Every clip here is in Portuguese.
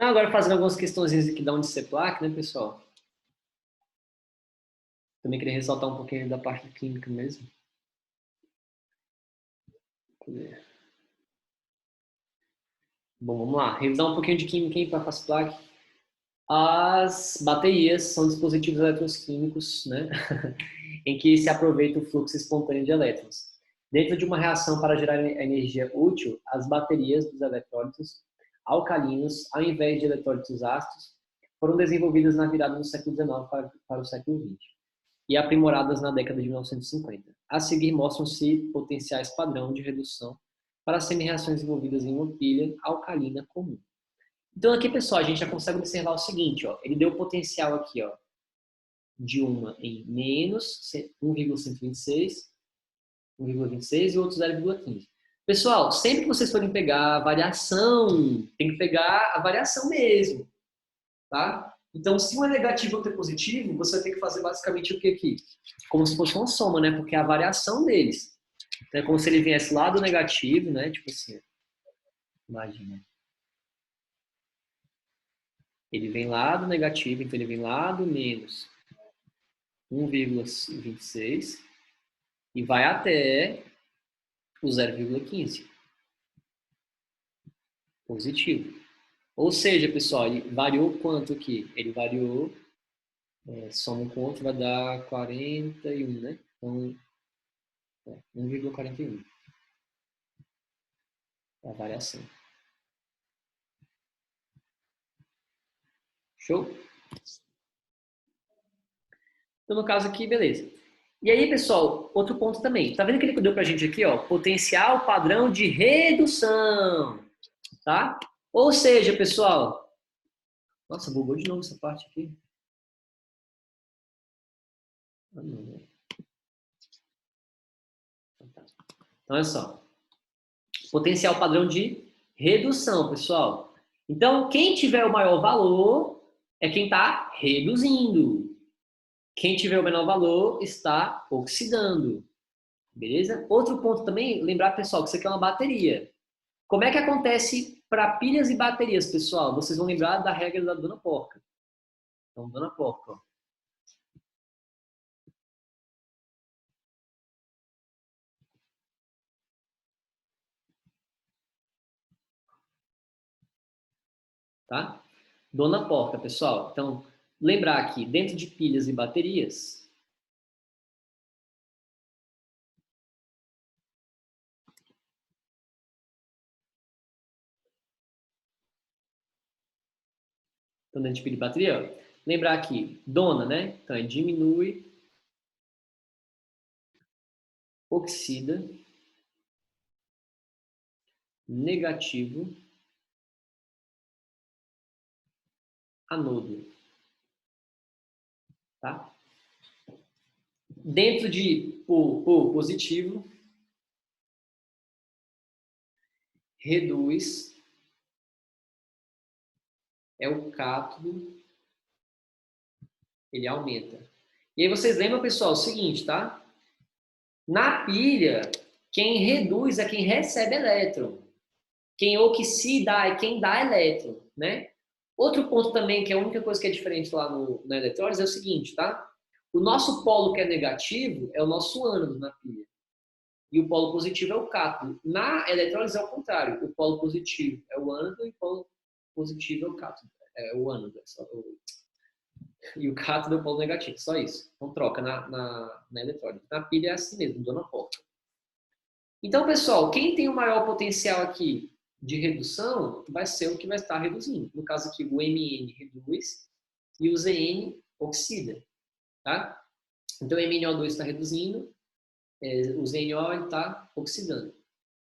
Agora fazendo algumas questões aqui da UNICEPLAC, né, pessoal? Também queria ressaltar um pouquinho da parte química mesmo. Bom, vamos lá. Revisar um pouquinho de química aí para a FASPLAC. As baterias são dispositivos eletroquímicos, né, em que se aproveita o fluxo espontâneo de elétrons. Dentro de uma reação para gerar energia útil, as baterias dos eletrólitos alcalinos, ao invés de eletrólitos ácidos, foram desenvolvidas na virada do século XIX para o século XX e aprimoradas na década de 1950. A seguir mostram-se potenciais padrão de redução para semi-reações envolvidas em uma pilha alcalina comum. Então aqui, pessoal, a gente já consegue observar o seguinte, ó, ele deu o potencial aqui, ó, de uma em menos 1,126, 1,26 e o outro 0,15. Pessoal, sempre que vocês forem pegar a variação, tem que pegar a variação mesmo, tá? Então, se um é negativo e outro é positivo, você vai ter que fazer basicamente o que aqui? Como se fosse uma soma, né? Porque é a variação deles. Então, é como se ele viesse lá do negativo, né? Tipo assim, imagina. Ele vem lá do negativo, então ele vem lá do menos 1,26 e vai até o 0,15. Positivo. Ou seja, pessoal, ele variou quanto aqui? Ele variou, soma com outro, vai dar 41, né? Então, 1,41. É a variação. Show? Então, no caso aqui, beleza. E aí, pessoal, outro ponto também. Tá vendo que ele deu pra gente aqui, ó? Potencial padrão de redução. Tá? Ou seja, pessoal... Nossa, bugou de novo essa parte aqui. Ah, não. Então, olha só. Potencial padrão de redução, pessoal. Então, quem tiver o maior valor é quem está reduzindo. Quem tiver o menor valor está oxidando. Beleza? Outro ponto também, lembrar, pessoal, que isso aqui é uma bateria. Como é que acontece para pilhas e baterias, pessoal? Vocês vão lembrar da regra da Dona Porca. Então, Dona Porca, ó. Tá? Dona Porca, pessoal. Então, lembrar aqui, dentro de pilhas e baterias, então dentro de pilha e bateria, ó, lembrar aqui, dona, né? Então, é diminui, oxida, negativo, anodo. Tá? Dentro de positivo, reduz, é o cátodo, ele aumenta. E aí vocês lembram, pessoal, o seguinte, tá? Na pilha, quem reduz é quem recebe elétron. Quem oxida é quem dá elétron, né? Outro ponto também, que é a única coisa que é diferente lá na eletrólise, é o seguinte, tá? O nosso polo que é negativo é o nosso ânodo na pilha. E o polo positivo é o cátodo. Na eletrólise é o contrário. O polo positivo é o ânodo e o polo positivo é o cátodo. É o ânodo. E o cátodo é o polo negativo. Só isso. Então troca na eletrólise. Na pilha é assim mesmo, dona porta. Então, pessoal, quem tem o maior potencial aqui de redução vai ser o que vai estar reduzindo. No caso aqui, o MN reduz e o ZN oxida. Tá? Então, o MnO2 está reduzindo, o ZNO está oxidando.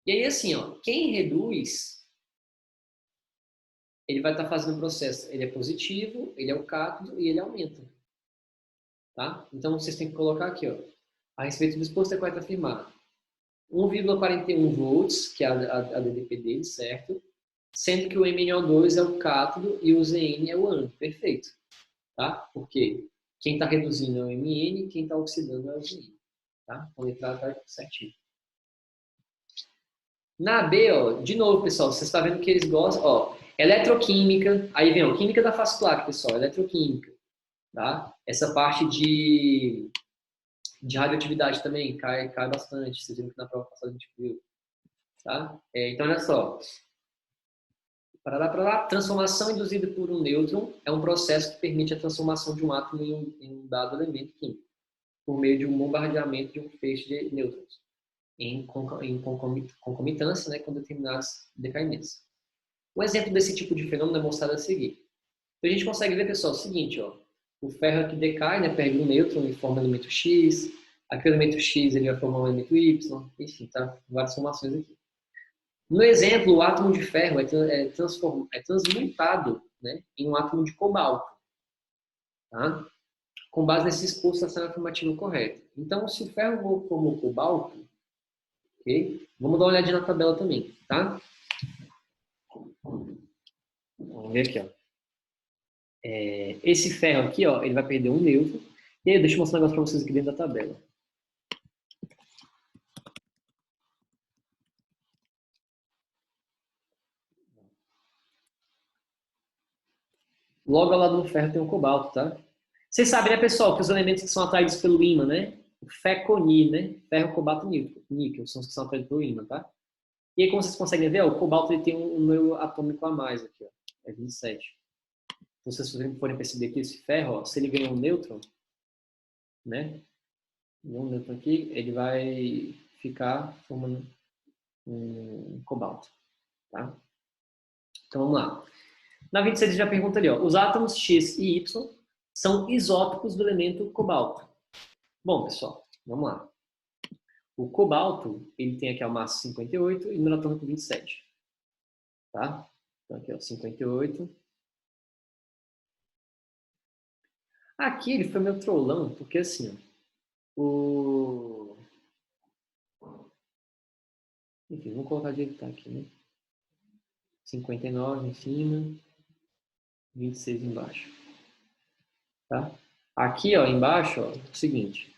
E aí, assim, ó, quem reduz, ele vai estar fazendo o processo. Ele é positivo, ele é o cátodo e ele aumenta. Tá? Então, vocês têm que colocar aqui, ó, a respeito do exposto é correto afirmar 1,41 volts, que é a DDP dele, certo? Sendo que o MnO2 é o cátodo e o Zn é o ânodo. Perfeito. Tá? Porque quem está reduzindo é o Mn, quem está oxidando é o Zn. Tá? A letra está certinho. Na B, ó, de novo, pessoal, vocês estão vendo que eles gostam, ó, Eletroquímica, aí vem, ó, química da face plaque, pessoal, eletroquímica, tá? Essa parte de radioatividade também cai bastante, vocês viram que na prova passada a gente viu, tá? Então, olha só, transformação induzida por um nêutron é um processo que permite a transformação de um átomo em um dado elemento químico, por meio de um bombardeamento de um feixe de nêutrons, em concomitância, né, com determinados decaimentos. Um exemplo desse tipo de fenômeno é mostrado a seguir. Então, a gente consegue ver, pessoal, o seguinte, ó, o ferro aqui decai, né, perde um nêutron e forma o elemento X, aqui o elemento X ele vai formar um elemento Y, enfim, tá? Várias formações aqui. No exemplo, o átomo de ferro é transmutado, né, em um átomo de cobalto, tá? Com base nesse esforço estacionário afirmativo correto. Então, se o ferro formou cobalto, ok? Vamos dar uma olhadinha na tabela também, tá? Vamos ver aqui, ó. Esse ferro aqui, ó, ele vai perder um nêutron. E aí, deixa eu mostrar um negócio para vocês aqui dentro da tabela. Logo ao lado do ferro tem o cobalto, tá? Vocês sabem, né, pessoal, que os elementos que são atraídos pelo ímã, né? O FeConi, né? Ferro, cobalto e níquel são os que são atraídos pelo ímã, tá? E aí, como vocês conseguem ver, ó, o cobalto ele tem um número atômico a mais aqui, ó. É 27. Então, se vocês forem perceber aqui, esse ferro, ó, se ele ganhar um nêutron, né? Um nêutron aqui, ele vai ficar formando um cobalto, tá? Então, vamos lá. Na 26 já pergunta ali, ó, os átomos X e Y são isótopos do elemento cobalto. Bom, pessoal, vamos lá. O cobalto, ele tem aqui a massa 58 e o número atômico 27. Tá? Então aqui, ó, 58. Aqui ele foi meio trollão, porque assim, ó, enfim, vamos colocar de ele tá aqui, né? 59 em cima, 26 embaixo. Tá? Aqui, ó, embaixo, ó, é o seguinte.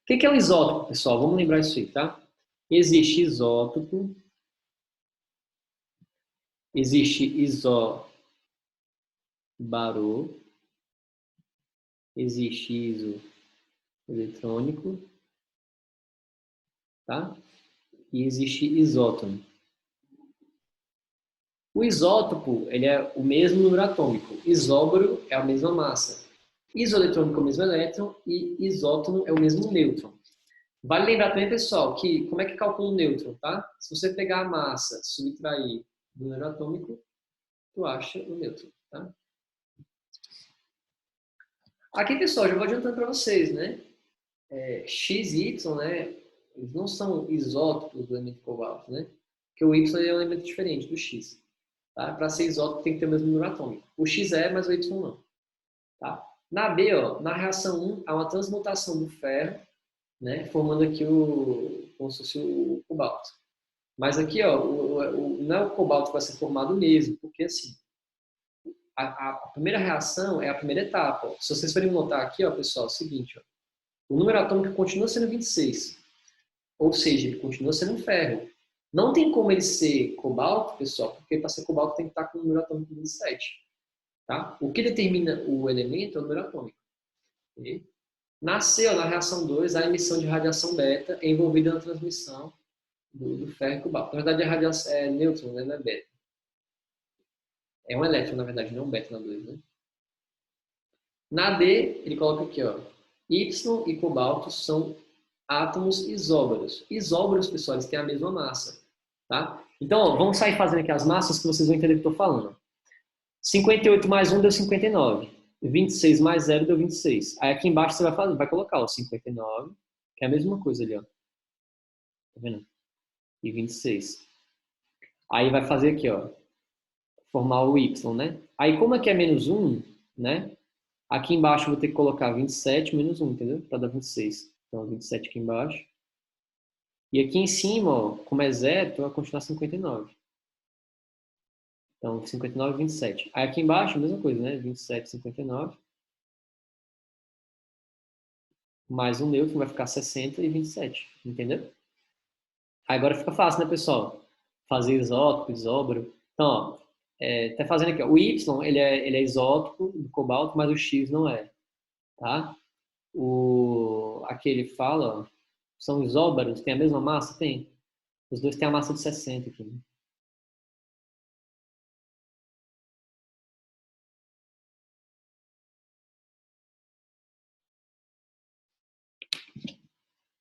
O que é um isótopo, pessoal? Vamos lembrar isso aí, tá? Existe isótopo, existe isobarô, existe iso eletrônico, tá? E existe isótono. O isótopo, ele é o mesmo número atômico. Isóbaro é a mesma massa. Isoeletrônico é o mesmo elétron e isótono é o mesmo nêutron. Vale lembrar também, pessoal, que como é que calcula o nêutron, tá? Se você pegar a massa, subtrair do número atômico, tu acha o nêutron, tá? Aqui, pessoal, já vou adiantando para vocês, né? X e Y, né? Eles não são isótopos do elemento cobalto, né? Porque o Y é um elemento diferente do X. Tá? Para ser isótopo tem que ter o mesmo número atômico. O X é, mas o Y não. Tá? Na B, ó, na reação 1, há uma transmutação do ferro, né? Formando aqui como se fosse o cobalto. Mas aqui, ó, não é o cobalto que vai ser formado mesmo, porque assim, a primeira reação é a primeira etapa. Ó. Se vocês forem notar aqui, ó, pessoal, é o seguinte, ó, o número atômico continua sendo 26. Ou seja, ele continua sendo um ferro. Não tem como ele ser cobalto, pessoal, porque para ser cobalto tem que estar com o número atômico 27. Tá? O que determina o elemento é o número atômico. Okay? Nasceu na reação 2 a emissão de radiação beta envolvida na transmissão do ferro e cobalto. Na verdade, a radiação é nêutron, né? Não é beta. É um elétron, na verdade, não um beta na 2. Né? Na D, ele coloca aqui, ó, Y e cobalto são átomos isóbaros. Isóbaros, pessoal, eles têm a mesma massa. Tá? Então, ó, vamos sair fazendo aqui as massas que vocês vão entender o que eu estou falando. 58 mais 1 deu 59. 26 mais 0 deu 26. Aí aqui embaixo você vai colocar o 59, que é a mesma coisa ali, ó. Tá vendo? E 26. Aí vai fazer aqui, ó. Formar o Y, né? Aí como aqui é menos 1, né? Aqui embaixo eu vou ter que colocar 27 menos 1, entendeu? Para dar 26. Então 27 aqui embaixo. E aqui em cima, ó, como é 0, então vai continuar 59. Então 59 e 27. Aí aqui embaixo a mesma coisa, né? 27 e 59. Mais um nêutron vai ficar 60 e 27. Entendeu? Agora fica fácil, né, pessoal? Fazer isótopo, isóbaro. Então, ó, Tá fazendo aqui, ó, o Y, ele é isótopo do cobalto, mas o X não é, tá? Aqui ele fala, ó, são isóbaros, tem a mesma massa? Tem. Os dois têm a massa de 60 aqui, né?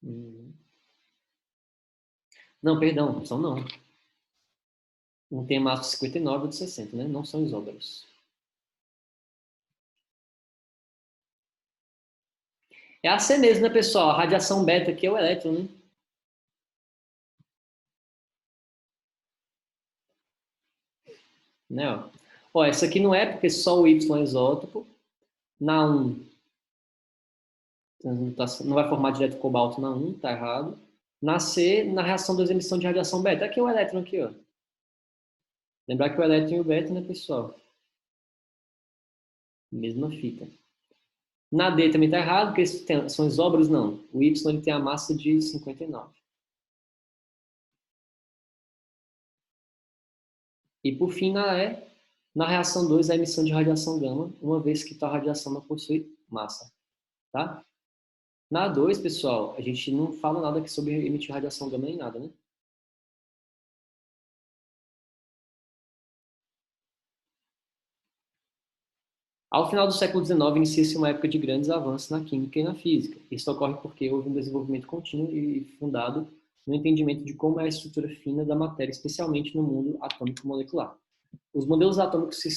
Hum. Não, perdão, são não. Um tem a massa de 59 e o de 60, né? Não são isóbaros. É a C mesmo, né, pessoal? A radiação beta aqui é o elétron, né? Né, ó. Ó, essa aqui não é porque só o Y é isótopo. Na 1, não vai formar direto cobalto na 1, tá errado. Na C, na reação 2, emissão de radiação beta. Aqui é o elétron aqui, ó. Lembrar que o elétron e o beta, né, pessoal? Mesma fita. Na D também tá errado, porque são isóbaros, não. O Y ele tem a massa de 59. E por fim, na reação 2, a emissão de radiação gama, uma vez que tal radiação não possui massa, tá? Na 2, pessoal, a gente não fala nada aqui sobre emitir radiação gama nem nada, né? Ao final do século XIX, inicia-se uma época de grandes avanços na química e na física. Isso ocorre porque houve um desenvolvimento contínuo e fundado no entendimento de como é a estrutura fina da matéria, especialmente no mundo atômico molecular. Os modelos atômicos se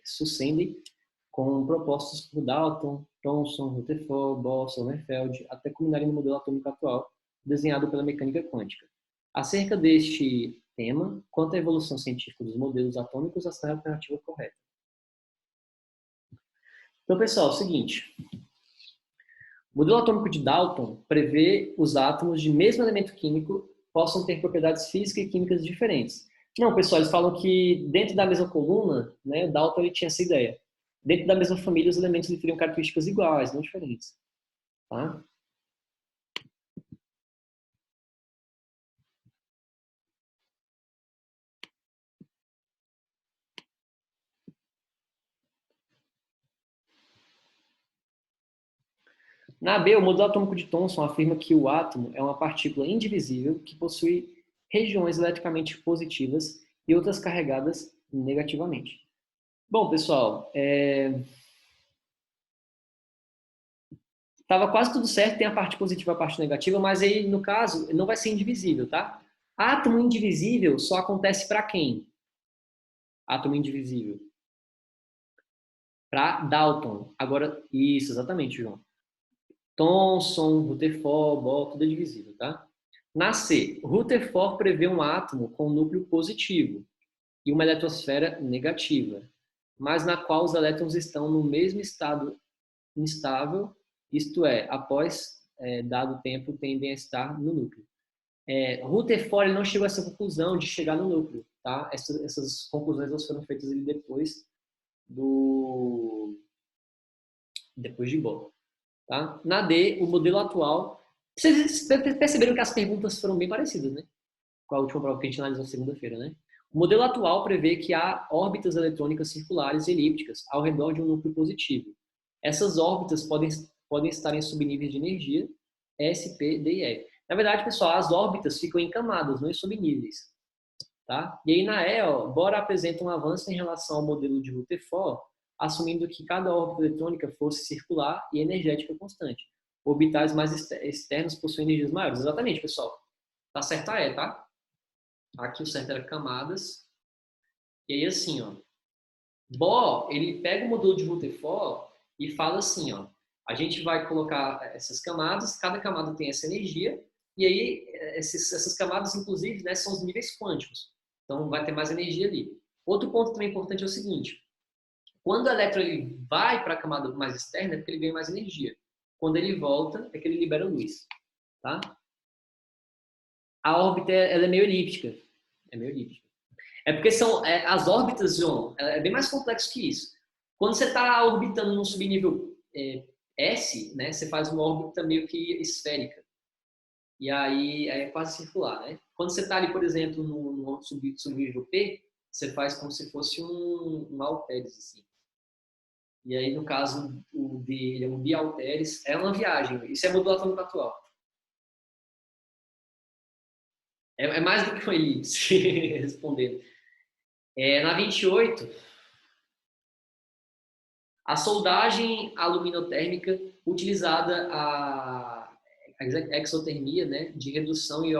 sucedem com propostos por Dalton, Thomson, Rutherford, Bohr, Sommerfeld, até culminarem no modelo atômico atual, desenhado pela mecânica quântica. Acerca deste tema, quanto à evolução científica dos modelos atômicos, essa é a alternativa correta. Então, pessoal, é o seguinte. O modelo atômico de Dalton prevê os átomos de mesmo elemento químico possam ter propriedades físicas e químicas diferentes. Não, pessoal, eles falam que dentro da mesma coluna, né, Dalton ele tinha essa ideia. Dentro da mesma família, os elementos teriam características iguais, não diferentes. Tá? Na B, o modelo atômico de Thomson afirma que o átomo é uma partícula indivisível que possui regiões eletricamente positivas e outras carregadas negativamente. Bom, pessoal, tava quase tudo certo, tem a parte positiva e a parte negativa, mas aí, no caso, não vai ser indivisível, tá? Átomo indivisível só acontece para quem? Átomo indivisível. Para Dalton. Agora, isso, exatamente, João. Thomson, Rutherford, Bohr, tudo é divisível, tá? Na C, Rutherford prevê um átomo com núcleo positivo e uma eletrosfera negativa, mas na qual os elétrons estão no mesmo estado instável, isto é, após dado tempo, tendem a estar no núcleo. Rutherford não chegou a essa conclusão de chegar no núcleo, tá? Essas conclusões elas foram feitas do depois de Bohr, tá? Na D, o modelo atual, vocês perceberam que as perguntas foram bem parecidas, né? Com a última prova que a gente analisou segunda-feira, né? O modelo atual prevê que há órbitas eletrônicas circulares e elípticas ao redor de um núcleo positivo. Essas órbitas podem estar em subníveis de energia S, P, D e E. Na verdade, pessoal, as órbitas ficam em camadas, não em subníveis. Tá? E aí na E, ó, Bohr apresenta um avanço em relação ao modelo de Rutherford, assumindo que cada órbita eletrônica fosse circular e energética constante. Orbitais mais externos possuem energias maiores. Exatamente, pessoal. Tá certo a E, tá? Aqui o certo era camadas. E aí assim, ó. Bohr, ele pega o modelo de Rutherford e fala assim, ó. A gente vai colocar essas camadas, cada camada tem essa energia, e aí essas camadas, inclusive, né, são os níveis quânticos. Então vai ter mais energia ali. Outro ponto também importante é o seguinte: quando o elétron ele vai para a camada mais externa, é porque ele ganha mais energia. Quando ele volta, é que ele libera luz. Tá? A órbita ela é meio elíptica. É meio elíptica. É porque são as órbitas, João, é bem mais complexo que isso. Quando você está orbitando num subnível S, né, você faz uma órbita meio que esférica. E aí é quase circular, né? Quando você está ali, por exemplo, no subnível P, você faz como se fosse um halteres, assim. E aí, no caso, o dele é um bihalteres, é uma viagem. Isso é modulação atômico atual. É mais do que uma elipse, respondendo. Na 28, a soldagem aluminotérmica utilizada a exotermia, né, de redução de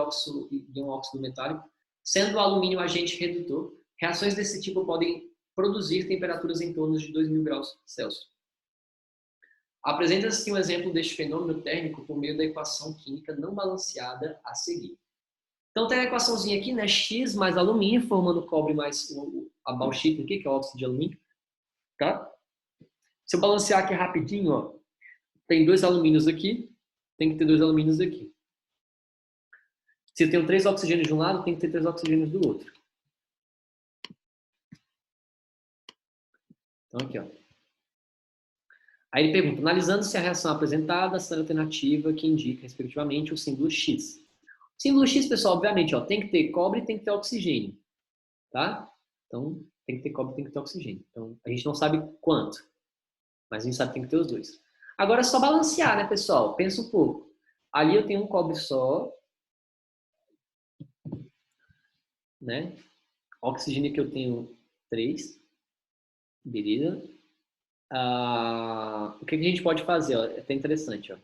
um óxido metálico, sendo o alumínio agente redutor, reações desse tipo podem produzir temperaturas em torno de 2.000 graus Celsius. Apresenta-se um exemplo deste fenômeno térmico por meio da equação química não balanceada a seguir. Então tem a equaçãozinha aqui, né? X mais alumínio, formando cobre mais a bauxita aqui, que é o óxido de alumínio. Tá? Se eu balancear aqui rapidinho, ó, tem 2 alumínios aqui, tem que ter 2 alumínios aqui. Se eu tenho 3 oxigênios de um lado, tem que ter 3 oxigênios do outro. Então aqui, ó. Aí ele pergunta, analisando-se a reação apresentada, essa alternativa que indica, respectivamente, o símbolo X. O símbolo X, pessoal, obviamente, ó, tem que ter cobre e tem que ter oxigênio. Tá? Então, tem que ter cobre e tem que ter oxigênio. Então, a gente não sabe quanto, mas a gente sabe que tem que ter os dois. Agora é só balancear, né, pessoal? Pensa um pouco. Ali eu tenho um cobre só, né? Oxigênio que eu tenho 3. Beleza? O que a gente pode fazer? Ó? É até interessante. Ó.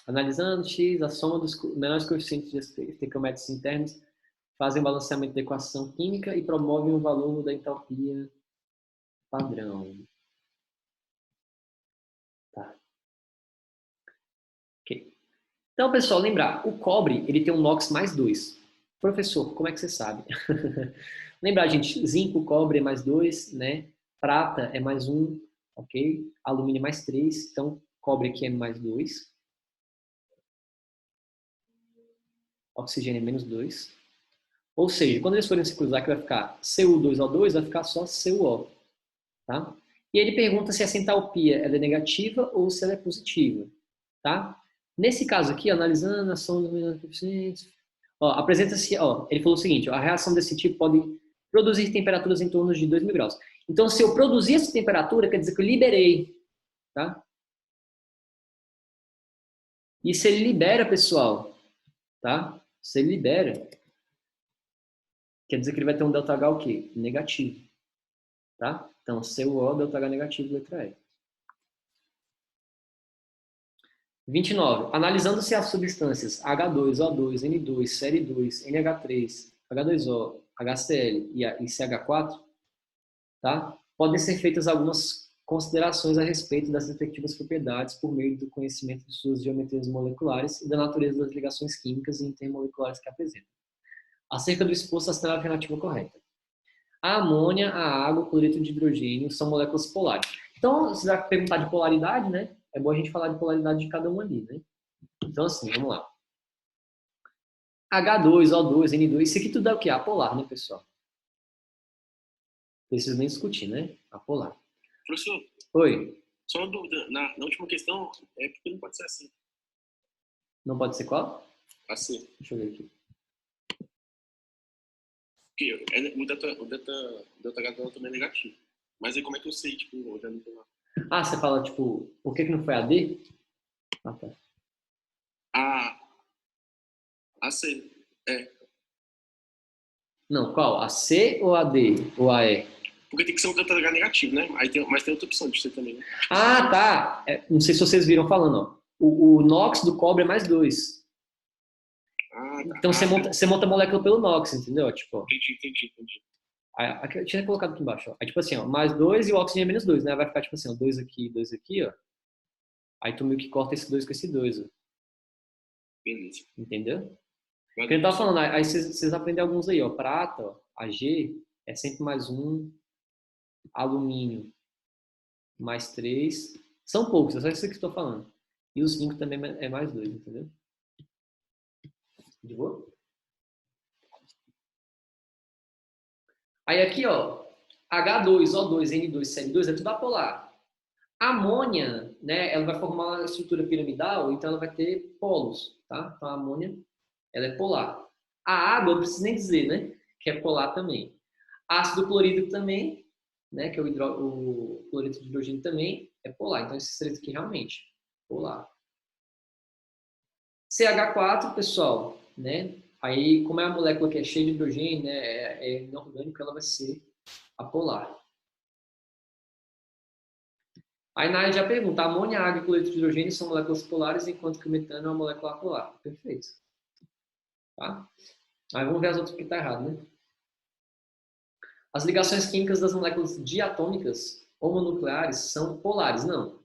Analisando X, a soma dos menores coeficientes de estequiométricos internos fazem o balanceamento da equação química e promovem o valor da entalpia padrão. Tá. Ok. Então, pessoal, lembrar, o cobre ele tem um NOx mais 2. Professor, como é que você sabe? Lembrar, gente, zinco, cobre é mais 2, né? Prata é mais 1, ok? Alumínio é mais 3, então cobre aqui é mais 2. Oxigênio é menos 2. Ou seja, quando eles forem se cruzar, que vai ficar Cu2O2, vai ficar só CuO. Tá? E ele pergunta se essa entalpia ela é negativa ou se ela é positiva. Tá? Nesse caso aqui, analisando a ação dos coeficientes, apresenta-se, ele falou o seguinte, a reação desse tipo pode produzir temperaturas em torno de 2.000 graus. Então, se eu produzir essa temperatura, quer dizer que eu liberei. Tá? E se ele libera, pessoal, tá? Se ele libera, quer dizer que ele vai ter um ΔH o quê? Negativo. Tá? Então, CuO, ΔH negativo, letra E. 29. Analisando-se as substâncias H2O2, N2, Cl2, NH3, H2O, HCl e CH4, tá? Podem ser feitas algumas considerações a respeito das respectivas propriedades por meio do conhecimento de suas geometrias moleculares e da natureza das ligações químicas e intermoleculares que apresentam, acerca do exposto à alternativa correta. A amônia, a água, o cloreto de hidrogênio são moléculas polares. Então, você vai perguntar de polaridade, né? É bom a gente falar de polaridade de cada um ali, né? Então, assim, vamos lá. H2O2, N2, isso aqui tudo é o quê? Apolar, né, pessoal? Não preciso nem discutir, né? Apolar. Professor, oi. Só uma dúvida. Na última questão, é porque não pode ser assim. Não pode ser qual? Assim. Deixa eu ver aqui. Porque o ΔH também é negativo. Mas aí como é que eu sei, tipo, eu já não tô lá. Você fala, tipo, por que não foi AD? Tá. A C, é. Não, qual? A C ou a D? Ou a E? Porque tem que ser um ΔH negativo, né? Mas tem outra opção de ser também, né? Tá. Não sei se vocês viram falando, ó. O NOx do cobre é mais 2. Tá. Então você monta a molécula pelo NOx, entendeu? Tipo, entendi. Aqui, eu tinha colocado aqui embaixo, ó. Aí, tipo assim, ó, mais 2 e o oxigênio é menos 2, né? Vai ficar, tipo assim, ó, 2 aqui, ó. Aí tu meio que corta esse 2 com esse 2, ó. Beleza. Entendeu? Porque ele tava falando, aí vocês aprendem alguns aí, ó. Prata, ó, Ag é sempre mais 1. Alumínio, mais 3. São poucos, é só isso que eu estou falando. E o zinco também é mais 2, entendeu? De boa? Aí aqui, ó, H2O2, N2, Cl2 é tudo apolar. A amônia, né, ela vai formar uma estrutura piramidal, então ela vai ter polos, tá? Então a amônia, ela é polar. A água, não preciso nem dizer, né? que é polar também. Ácido clorídrico também, né, que é o cloreto de hidrogênio também é polar. Então, esses três aqui realmente, polar. CH4, pessoal, né? Aí, como é a molécula que é cheia de hidrogênio, né, é inorgânico, ela vai ser apolar. Aí na área já pergunta, amônia, água e cloreto de hidrogênio são moléculas polares, enquanto que o metano é uma molécula apolar. Perfeito. Tá? Aí vamos ver as outras que está errado, né? As ligações químicas das moléculas diatômicas ou mononucleares são polares. Não.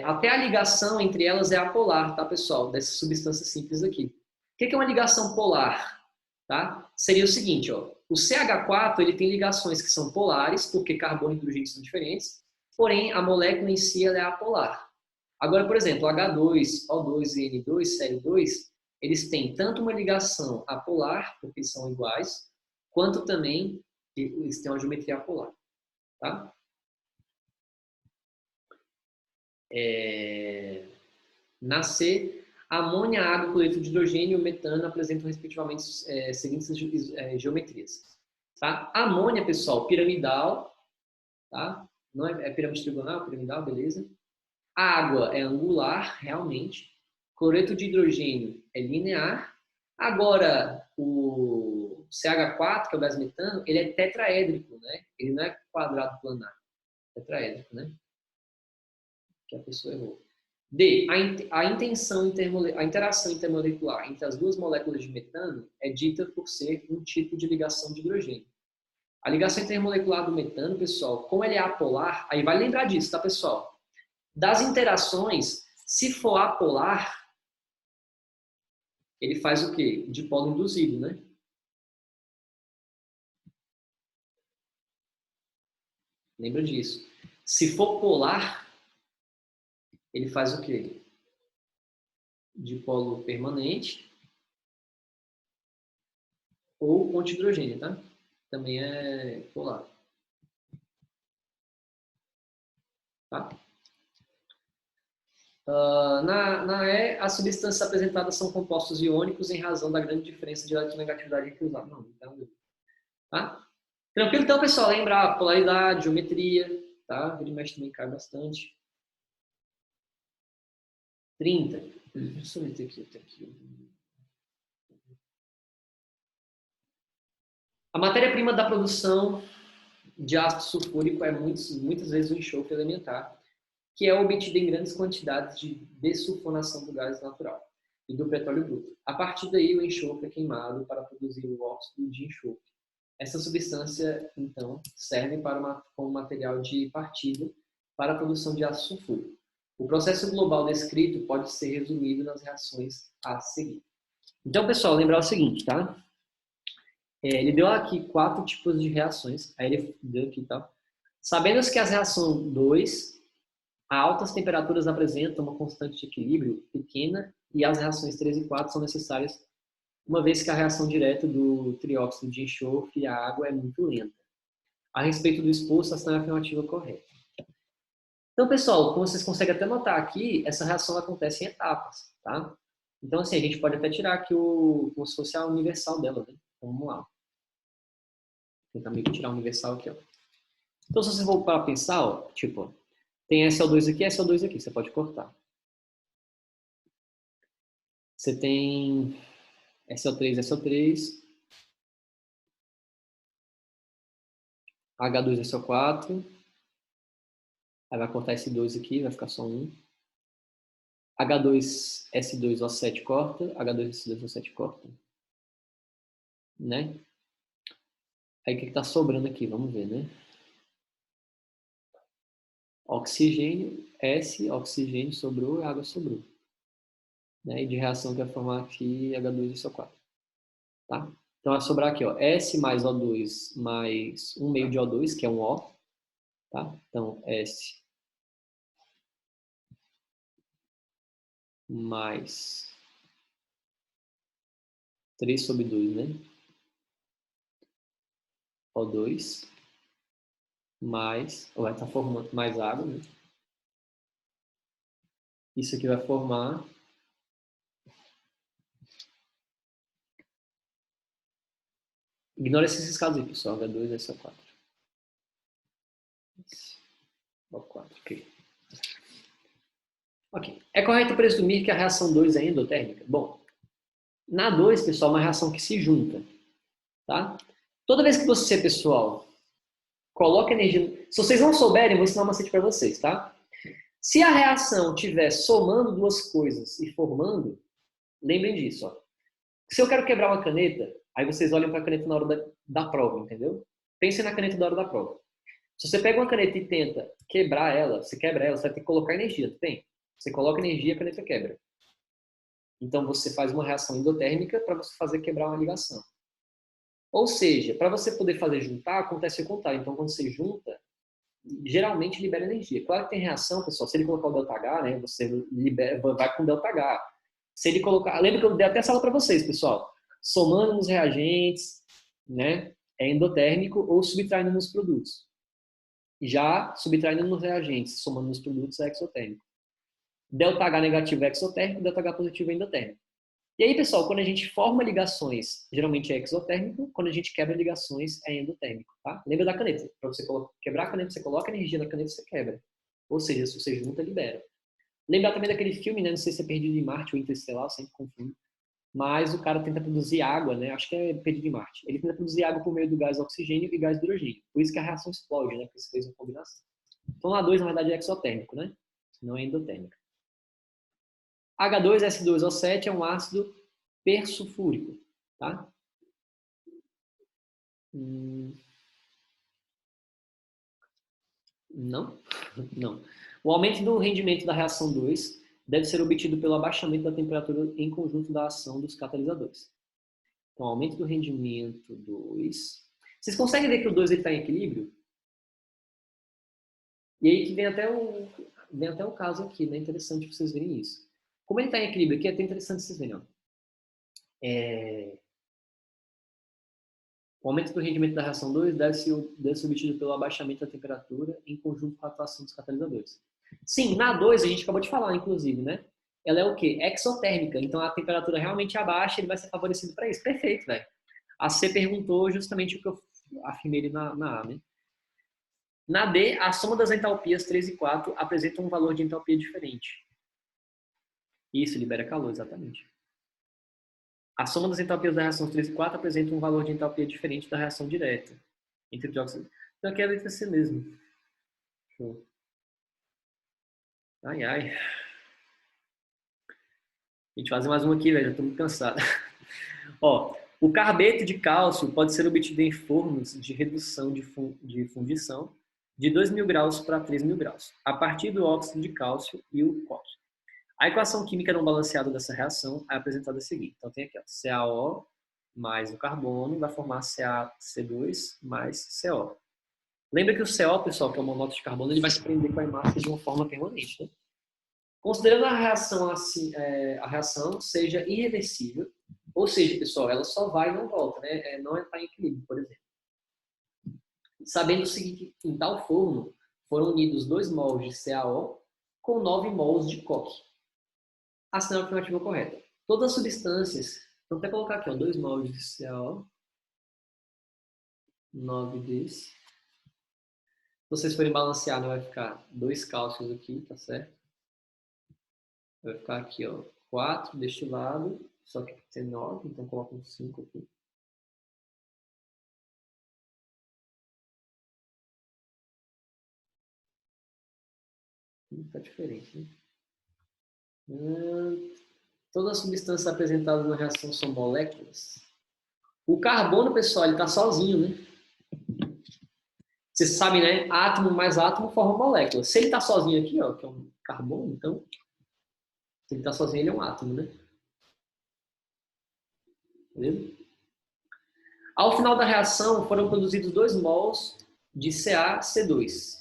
Até a ligação entre elas é apolar, tá, pessoal? Dessas substâncias simples aqui. O que é uma ligação polar? Tá? Seria o seguinte, ó, o CH4 ele tem ligações que são polares, porque carbono e hidrogênio são diferentes, porém a molécula em si ela é apolar. Agora, por exemplo, H2, O2 e N2, Cl2, eles têm tanto uma ligação apolar, porque eles são iguais, quanto também eles têm uma geometria apolar. Tá? Na C, a amônia, a água, cloreto de hidrogênio e o metano apresentam respectivamente seguintes geometrias. Tá? A amônia, pessoal, piramidal, tá? Não é pirâmide trigonal, piramidal, beleza? A água é angular, realmente. Cloreto de hidrogênio é linear. Agora, o CH4, que é o gás metano, ele é tetraédrico, né? Ele não é quadrado planar. Tetraédrico, né? Que a pessoa errou. D. A interação intermolecular entre as duas moléculas de metano é dita por ser um tipo de ligação de hidrogênio. A ligação intermolecular do metano, pessoal, como ele é apolar, aí vai lembrar disso, tá, pessoal? Das interações, se for apolar, ele faz o quê? Dipolo induzido, né? Lembra disso. Se for polar, ele faz o quê? Dipolo permanente ou ponto de hidrogênio, tá? Também é polar. Tá? Na E, as substâncias apresentadas são compostos iônicos em razão da grande diferença de eletronegatividade entre os átomos. Não, então, tá? Tranquilo, então, pessoal? Lembrar polaridade, geometria, tá? Vira e mexe também cai bastante. 30. Deixa eu meter aqui. A matéria-prima da produção de ácido sulfúrico é muitas vezes o enxofre elementar, que é obtido em grandes quantidades de dessulfonação do gás natural e do petróleo bruto. A partir daí, o enxofre é queimado para produzir o óxido de enxofre. Essa substância, então, serve como material de partida para a produção de ácido sulfúrico. O processo global descrito pode ser resumido nas reações a seguir. Então, pessoal, lembrar o seguinte, tá? Ele deu aqui 4 tipos de reações, aí ele deu aqui e tal. Sabendo que as reações 2, a altas temperaturas apresentam uma constante de equilíbrio pequena e as reações 3 e 4 são necessárias, uma vez que a reação direta do trióxido de enxofre e a água é muito lenta. A respeito do exposto, essa é a afirmativa correta. Então, pessoal, como vocês conseguem até notar aqui, essa reação acontece em etapas, tá? Então, assim, a gente pode até tirar aqui como se fosse a universal dela, né? Então, vamos lá. Vou tentar meio que tirar a universal aqui, ó. Então, se vocês vão para pensar, ó, tipo, tem SO2 aqui e SO2 aqui, você pode cortar. Você tem SO3, SO3, H2, SO4, aí vai cortar esse 2 aqui, vai ficar só um. H2S2O7 corta, H2S2O7 corta, né? Aí o que está sobrando aqui? Vamos ver, né? Oxigênio, oxigênio sobrou e água sobrou. Né? E de reação que vai formar aqui H2SO4. Tá? Então vai sobrar aqui, ó, S mais O2 mais 1 meio de O2, que é um O. Tá? Então S mais 3 sobre 2, né? O2 mais, ou vai estar formando mais água, né? Isso aqui vai formar Ignora esses riscados aí, pessoal. H2, SO4. O4, ok. Ok. É correto presumir que a reação 2 é endotérmica? Bom, na 2, pessoal, é uma reação que se junta, tá? Toda vez que você, pessoal, coloca energia... Se vocês não souberem, eu vou ensinar uma macete para vocês, tá? Se a reação estiver somando duas coisas e formando, lembrem disso, ó. Se eu quero quebrar uma caneta, aí vocês olham para a caneta na hora da prova, entendeu? Pensem na caneta da hora da prova. Se você pega uma caneta e tenta quebrar ela, você quebra ela, você vai ter que colocar energia, tem? Você coloca energia, a caneta quebra. Então você faz uma reação endotérmica para você fazer quebrar uma ligação. Ou seja, para você poder fazer juntar, acontece o contrário. Então quando você junta, geralmente libera energia. Claro que tem reação, pessoal. Se ele colocar o ΔH, né, você libera, vai com ΔH. Se ele colocar, lembra que eu dei até essa aula para vocês, pessoal. Somando nos reagentes, né, é endotérmico ou subtraindo nos produtos. Já subtraindo nos reagentes, somando nos produtos, é exotérmico. ΔH negativo é exotérmico, ΔH positivo é endotérmico. E aí, pessoal, quando a gente forma ligações, geralmente é exotérmico, quando a gente quebra ligações, é endotérmico, tá? Lembra da caneta? Para você quebrar a caneta, você coloca energia na caneta, você quebra. Ou seja, se você junta, libera. Lembra também daquele filme, né? Não sei se é Perdido em Marte ou Interestelar, eu sempre confundo. Mas o cara tenta produzir água, né? Acho que é Perdido em Marte. Ele tenta produzir água por meio do gás oxigênio e gás hidrogênio. Por isso que a reação explode, né? Porque você fez uma combinação. Então, A2, na verdade, é exotérmico, né? Não é endotérmico. H2S2O7 é um ácido persulfúrico, tá? Não, não. O aumento do rendimento da reação 2 deve ser obtido pelo abaixamento da temperatura em conjunto da ação dos catalisadores. Então, aumento do rendimento 2. Vocês conseguem ver que o 2 está em equilíbrio? E aí que vem até o caso aqui, né? Interessante vocês verem isso. Como ele está em equilíbrio aqui, é até interessante vocês verem. Ó. O aumento do rendimento da reação 2 deve ser obtido pelo abaixamento da temperatura em conjunto com a atuação dos catalisadores. Sim, na 2 a gente acabou de falar, inclusive, né? Ela é o quê? Exotérmica. Então a temperatura realmente abaixa, ele vai ser favorecido para isso. Perfeito, velho. A C perguntou justamente o que eu afirmei ali na A, né? Na D, a soma das entalpias 3 e 4 apresenta um valor de entalpia diferente. Isso, libera calor, exatamente. A soma das entalpias da reação 3 e 4 apresenta um valor de entalpia diferente da reação direta entre o dióxido. Então aqui é a letra C mesmo. Show. Ai, ai. A gente faz mais uma aqui, velho. Já tô muito cansado. Ó, o carbeto de cálcio pode ser obtido em fornos de redução de fundição de 2.000 graus para 3.000 graus, a partir do óxido de cálcio e o cálcio. A equação química não balanceada dessa reação é apresentada a seguir. Então tem aqui, ó, CaO mais o carbono vai formar CaC2 mais CO. Lembra que o CO, pessoal, que é o monóxido de carbono, ele vai se prender com a hemácia de uma forma permanente. Né? Considerando a reação assim, a reação seja irreversível, ou seja, pessoal, ela só vai e não volta, né? Não está em equilíbrio, por exemplo. Sabendo o seguinte, em tal forno foram unidos 2 mols de CaO com 9 mols de coque. Assim é a afirmativa correta. Todas as substâncias, vou até colocar aqui, ó, 2 mols de CaO, 9 desse. Se vocês forem balancear, né, vai ficar 2 cálcios aqui, tá certo? Vai ficar aqui, ó, 4 deste lado, só que tem 9, então coloca um 5 aqui. Tá diferente, né? Todas as substâncias apresentadas na reação são moléculas. O carbono, pessoal, ele tá sozinho, né? Vocês sabem, né? Átomo mais átomo forma molécula. Se ele tá sozinho aqui, ó, que é um carbono, então, se ele tá sozinho, ele é um átomo, né? Beleza? Ao final da reação, foram produzidos 2 mols de CaC2.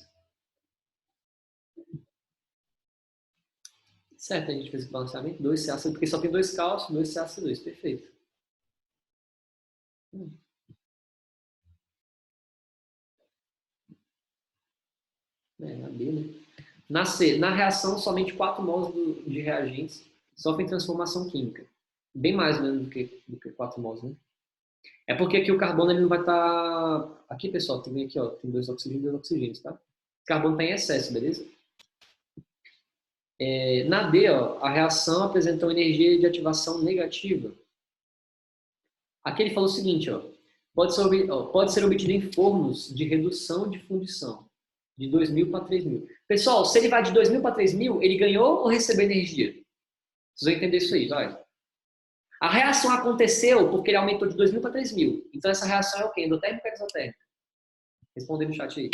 Certo, a gente fez o balanceamento, 2 CaC2, porque só tem 2 cálcios, 2 CaC2, perfeito. Na B, né? Na C, na reação, somente 4 mols de reagentes sofrem transformação química. Bem mais, né, do que 4 mols, né? É porque aqui o carbono ele não vai estar... Aqui, pessoal, tem aqui, ó, tem 2 oxigênios e 2 oxigênios, tá? O carbono está em excesso, beleza? Na D, ó, a reação apresentou energia de ativação negativa. Aqui ele falou o seguinte, ó, pode ser obtido em fornos de redução de fundição, de 2.000 para 3.000. Pessoal, se ele vai de 2.000 para 3.000, ele ganhou ou recebeu energia? Vocês vão entender isso aí, vai. A reação aconteceu porque ele aumentou de 2.000 para 3.000. Então essa reação é o quê? Endotérmica ou exotérmica? Respondendo no chat aí.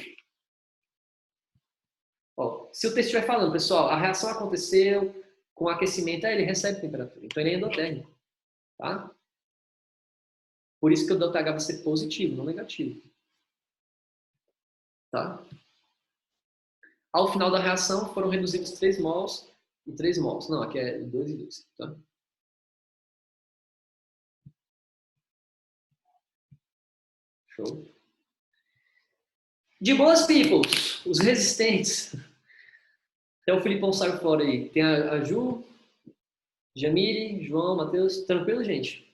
Ó, se o texto estiver falando, pessoal, a reação aconteceu com aquecimento, ele recebe temperatura. Então ele é endotérmico, tá? Por isso que o ΔH vai ser positivo, não negativo. Tá? Ao final da reação foram reduzidos 3 mols e 3 mols. Não, aqui é 2 e 2. Tá? Show. De boas, peoples, os resistentes. Até o Filipão saiu fora aí. Tem a Ju, Jamile, João, Matheus. Tranquilo, gente?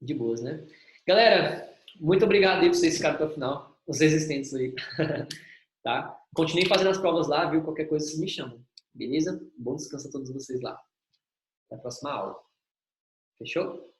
De boas, né? Galera, muito obrigado aí por vocês ficarem até o final. Os resistentes aí. Tá? Continuem fazendo as provas lá, viu? Qualquer coisa vocês me chamam. Beleza? Bom descanso a todos vocês lá. Até a próxima aula. Fechou?